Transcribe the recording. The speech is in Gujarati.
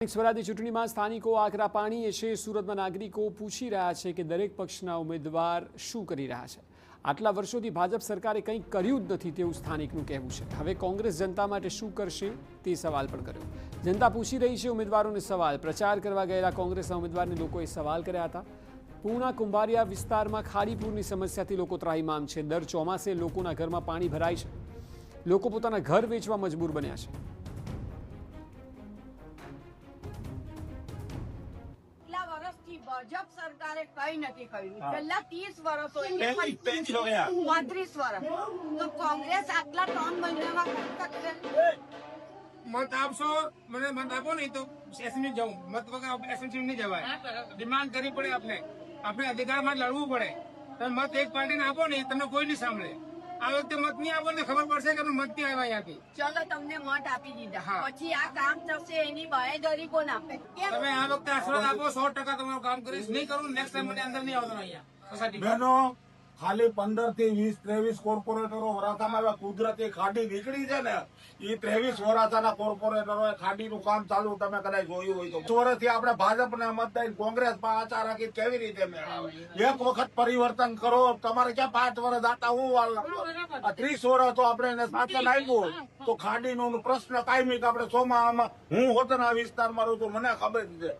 સ્વરાજની ચૂંટણીમાં સ્થાનિકો આકરા પાણીએ છે। સુરતમાં નાગરિકો પૂછી રહ્યા છે કે દરેક પક્ષના ઉમેદવાર શું કરી રહ્યા છે। આટલા વર્ષોથી ભાજપ સરકારે કંઈ કર્યું જ નથી તેવું સ્થાનિકનું કહેવું છે। હવે કોંગ્રેસ જનતા માટે શું કરશે તે સવાલ પણ કર્યો। જનતા પૂછી રહી છે ઉમેદવારોને સવાલ। પ્રચાર કરવા ગયેલા કોંગ્રેસના ઉમેદવારને લોકોએ સવાલ કર્યા હતા। પૂર્ણા કુંભારિયા વિસ્તારમાં ખાડીપુરની સમસ્યાથી લોકો ત્રાહિમામ છે। દર ચોમાસે લોકોના ઘરમાં પાણી ભરાય છે। લોકો પોતાના ઘર વેચવા મજબૂર બન્યા છે। भाजप सरकारे कई नहीं કર્યું। છેલ્લા 30 વર્ષો 35 વર્ષ તો કોંગ્રેસ આટલા 3 મહિનામાં કરી શકશે? મત આપશો, મને મત આપો નહીં તો એસએમસી જાઉં। મત વગર એસએમસી નહીં જવાય। ડિમાન્ડ કરવી પડે, આપણે અધિકારમાં લડવું પડે। તમે મત એક પાર્ટીને આપો નહીં, તમને કોઈ નહીં સાંભળે। આ વખતે મત નહીં આપો ને ખબર પડશે કે મત નહીં આવ્યા અહીંયાથી। ચલો તમને મત આપી દીધા, પછી આ કામ થશે એની બાહેધરી કોણ આપે? તમે આ વખતે આશીર્વાદ આપો, 100% તમારું કામ કરીશ। નહીં કરું નેક્સ્ટ ટાઈમ મને અંદર નહીં આવતો અહીંયા। બહેનો, ખાલી 15 થી 20 23 કોર્પોરેટરો વરાછામાં આવ્યા। કુદરતી ખાડી નીકળી છે ને, એ 23 વરાછાના કોર્પોરેટરોએ ખાડીનું કામ ચાલુ તમે કદાચ જોયું હોય તો। વર્ષથી આપણે ભાજપને મત દઈને કોંગ્રેસમાં આચાર રાખી કેવી રીતે મેળવે? એક વખત પરિવર્તન કરો। તમારે ક્યાં 5 વર્ષ આતા હું વાર લાગો? 30 વર્ષ તો આપણે એને શાસન આપ્યું તો ખાડીનો પ્રશ્ન કાયમી આપણે સોમાં હું હોતના વિસ્તારમાં રહું તો મને ખબર છે।